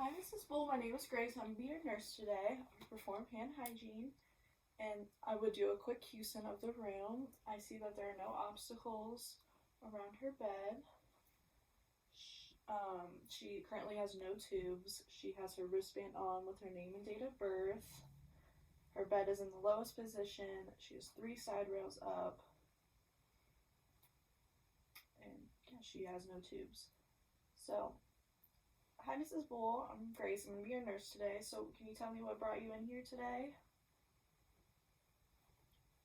Hi, Mrs. Bull. My name is Grace. I'm going to be your nurse today. I perform hand hygiene, and I would do a quick QSIN of the room. I see that there are no obstacles around her bed. She currently has no tubes. She has her wristband on with her name and date of birth. Her bed is in the lowest position. She has 3 side rails up. And yeah, she has no tubes. So, hi Mrs. Bull, I'm Grace. I'm going to be your nurse today. So can you tell me what brought you in here today?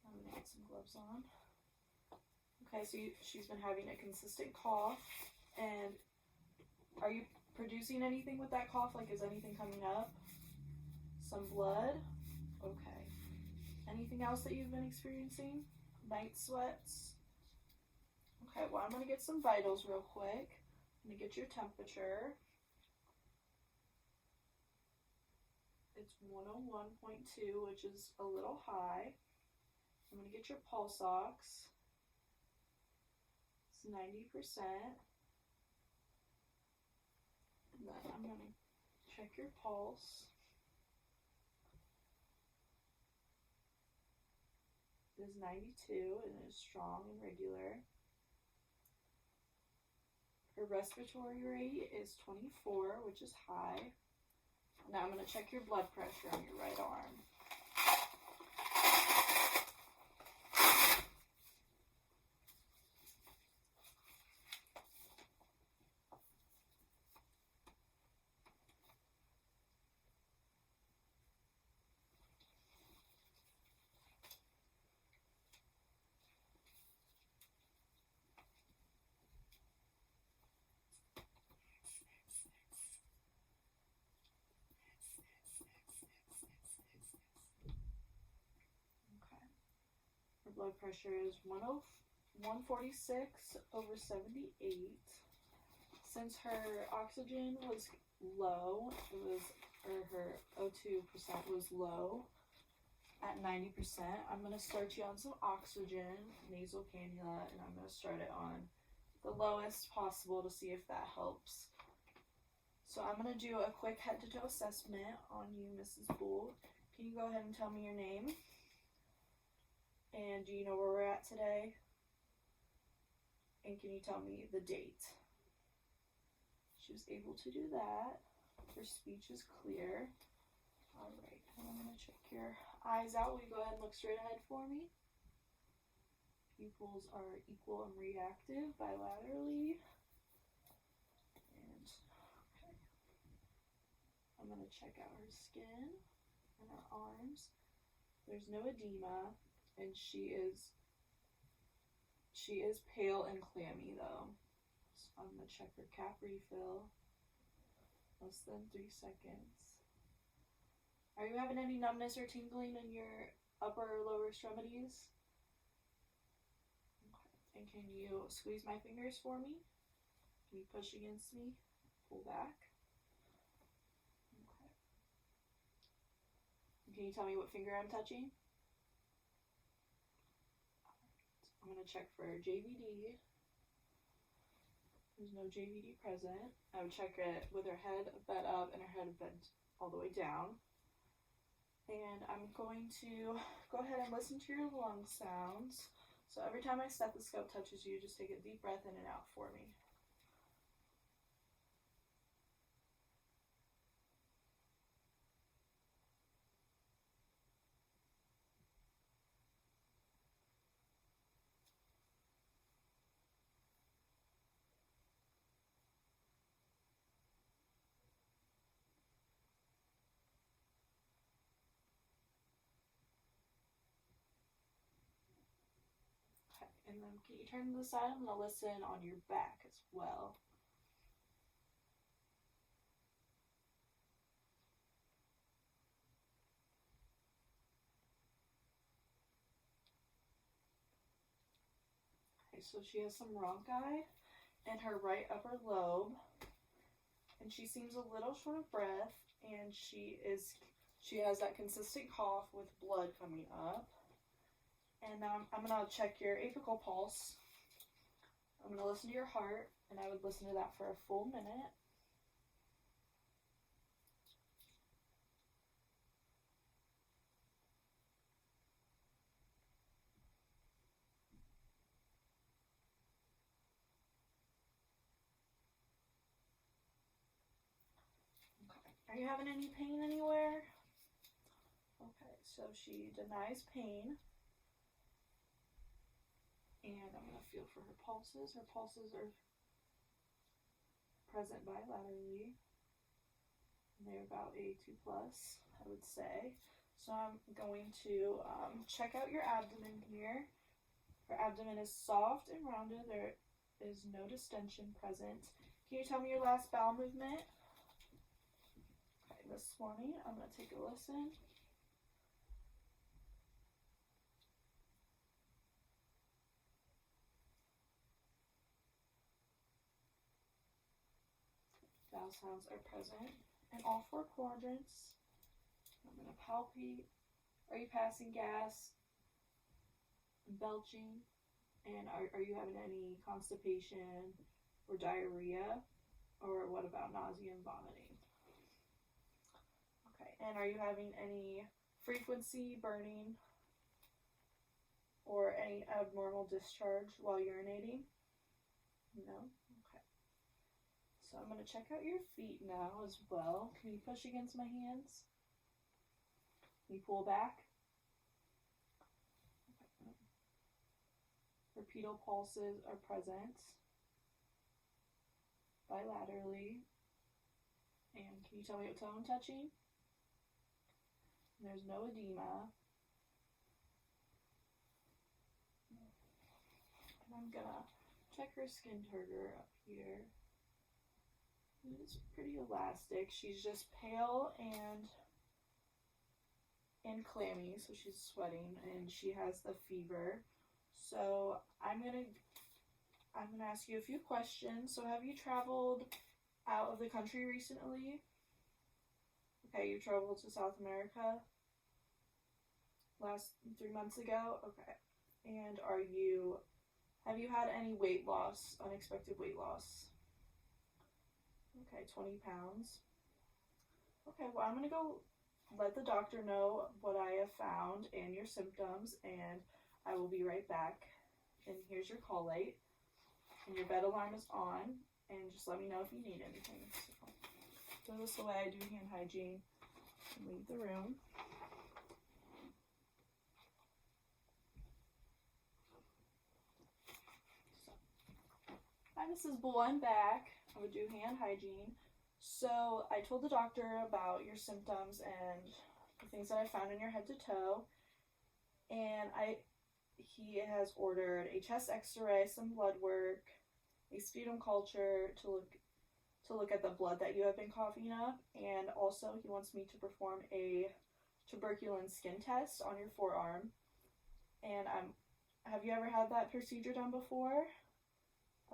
I'm going to get some gloves on. Okay, so she's been having a consistent cough. And are you producing anything with that cough? Like, is anything coming up? Some blood? Okay. Anything else that you've been experiencing? Night sweats? Okay, well, I'm going to get some vitals real quick. I'm going to get your temperature. It's 101.2, which is a little high. I'm going to get your pulse ox. It's 90%. And then I'm going to check your pulse. It is 92 and it is strong and regular. Her respiratory rate is 24, which is high. Now I'm going to check your blood pressure on your right arm. Her blood pressure is 146/78. Since her oxygen was low, her O2% was low at 90%, I'm going to start you on some oxygen, nasal cannula, and I'm going to start it on the lowest possible to see if that helps. So I'm going to do a quick head-to-toe assessment on you, Mrs. Bull. Can you go ahead and tell me your name? And do you know where we're at today? And can you tell me the date? She was able to do that. Her speech is clear. All right, and I'm going to check your eyes out. Will you go ahead and look straight ahead for me? Pupils are equal and reactive bilaterally. And okay. I'm going to check out her skin and her arms. There's no edema, and she is pale and clammy though. So I'm going to check her cap refill. Less than 3 seconds. Are you having any numbness or tingling in your upper or lower extremities? Okay. And can you squeeze my fingers for me? Can you push against me? Pull back. Okay. Can you tell me what finger I'm touching? I'm going to check for JVD. There's no JVD present. I would check it with her head bent up and her head bent all the way down. And I'm going to go ahead and listen to your lung sounds. So every time my stethoscope touches you, just take a deep breath in and out for me. And then can you turn to the side? I'm going to listen on your back as well. Okay, so she has some rhonchi in her right upper lobe. And she seems a little short of breath. And she has that consistent cough with blood coming up. And now I'm going to check your apical pulse. I'm going to listen to your heart, and I would listen to that for a full minute. Are you having any pain anywhere? Okay, so she denies pain. And I'm going to feel for her pulses. Her pulses are present bilaterally. And they're about a 2+, I would say. So I'm going to check out your abdomen here. Her abdomen is soft and rounded. There is no distension present. Can you tell me your last bowel movement? Okay, this morning. I'm going to take a listen. Bowel sounds are present in all 4 quadrants. I'm going to palpate. Are you passing gas, belching, and are you having any constipation or diarrhea? Or what about nausea and vomiting? Okay, and are you having any frequency burning or any abnormal discharge while urinating? No? Okay. So I'm going to check out your feet now as well. Can you push against my hands? Can you pull back? Okay. Her pedal pulses are present bilaterally. And can you tell me what toe I'm touching? There's no edema. And I'm gonna check her skin turgor up here. It's pretty elastic. She's just pale and clammy, so she's sweating and she has the fever. So I'm gonna ask you a few questions. So have you traveled out of the country recently? Okay, you traveled to South America last 3 months ago? Okay. And have you had any weight loss, unexpected weight loss? Okay, 20 pounds. Okay, well, I'm going to go let the doctor know what I have found and your symptoms, and I will be right back. And here's your call light, and your bed alarm is on, and just let me know if you need anything. So, throw this away, do hand hygiene, and leave the room. Hi, this is Bull. I'm back. I would do hand hygiene. So I told the doctor about your symptoms and the things that I found in your head to toe, and he has ordered a chest X-ray, some blood work, a sputum culture to look at the blood that you have been coughing up, and also he wants me to perform a tuberculosis skin test on your forearm. And have you ever had that procedure done before?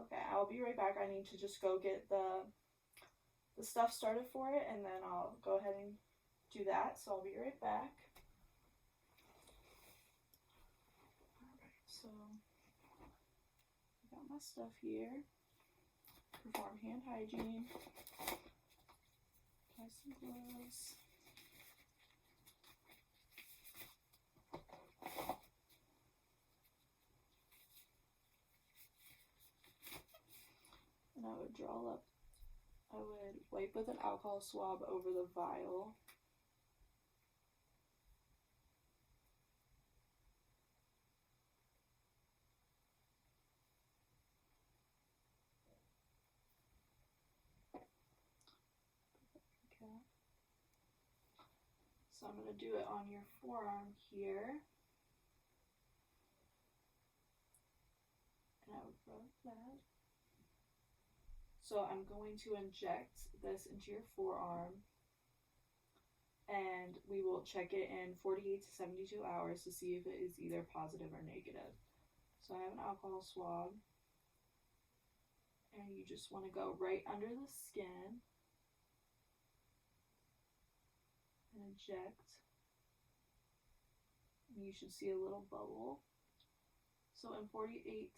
Okay, I'll be right back. I need to just go get the stuff started for it, and then I'll go ahead and do that. So I'll be right back. Alright, so I got my stuff here. Perform hand hygiene. Apply some gloves. And I would wipe with an alcohol swab over the vial. Okay. So I'm going to do it on your forearm here. And I would rub that. So I'm going to inject this into your forearm, and we will check it in 48 to 72 hours to see if it is either positive or negative. So I have an alcohol swab, and you just want to go right under the skin and inject. And you should see a little bubble. So in 48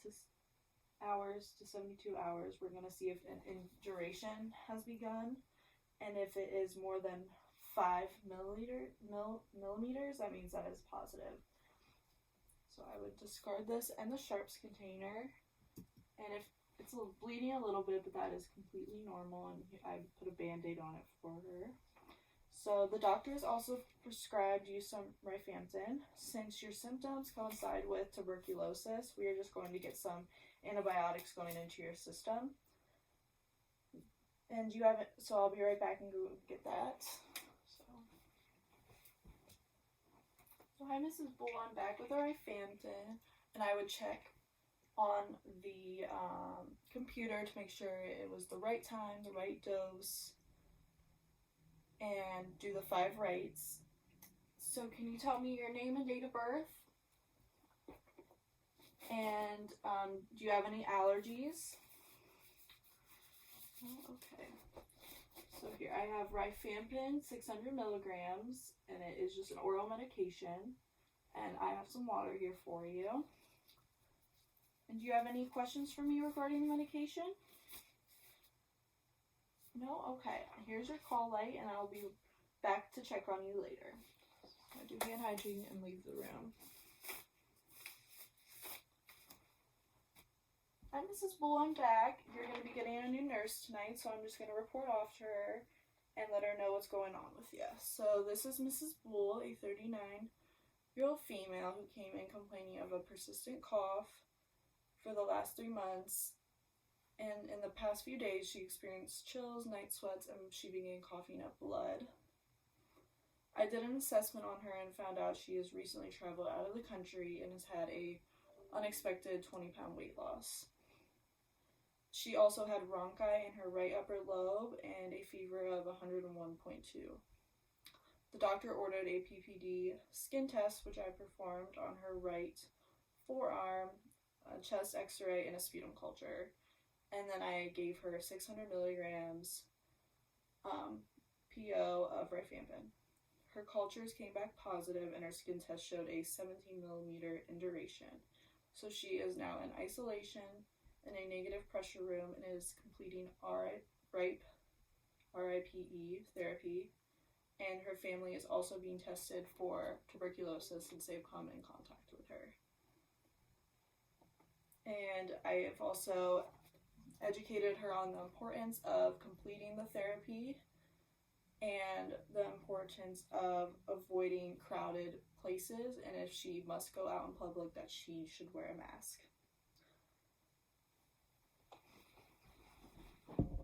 hours to 72 hours, we're going to see if an induration has begun, and if it is more than 5 millimeters, that means that is positive. So I would discard this and the sharps container, and if it's bleeding a little bit, but that is completely normal, and I put a band-aid on it for her. So the doctors also prescribed you some rifampin. Since your symptoms coincide with tuberculosis, we are just going to get some antibiotics going into your system. And you haven't, so I'll be right back and go get that. So hi, Mrs. Bull. I'm back with our rifampin, and I would check on the computer to make sure it was the right time, the right dose, and do the 5 rights. So can you tell me your name and date of birth? And do you have any allergies? Oh, okay. So here I have rifampin, 600 milligrams, and it is just an oral medication. And I have some water here for you. And do you have any questions for me regarding the medication? No? Okay. Here's your call light, and I'll be back to check on you later. I'll do hand hygiene and leave the room. Hi, Mrs. Bull, I'm back. You're going to be getting a new nurse tonight, so I'm just going to report off to her and let her know what's going on with you. So this is Mrs. Bull, a 39-year-old female who came in complaining of a persistent cough for the last 3 months. And in the past few days, she experienced chills, night sweats, and she began coughing up blood. I did an assessment on her and found out she has recently traveled out of the country and has had a unexpected 20-pound weight loss. She also had bronchi in her right upper lobe and a fever of 101.2. The doctor ordered a PPD skin test, which I performed on her right forearm, a chest x-ray, and a sputum culture. And then I gave her 600 milligrams PO of rifampin. Her cultures came back positive, and her skin test showed a 17 millimeter induration. So she is now in isolation in a negative pressure room and is completing RIPE therapy. And her family is also being tested for tuberculosis since they've come in contact with her. And I have also educated her on the importance of completing the therapy and the importance of avoiding crowded places, and if she must go out in public, that she should wear a mask.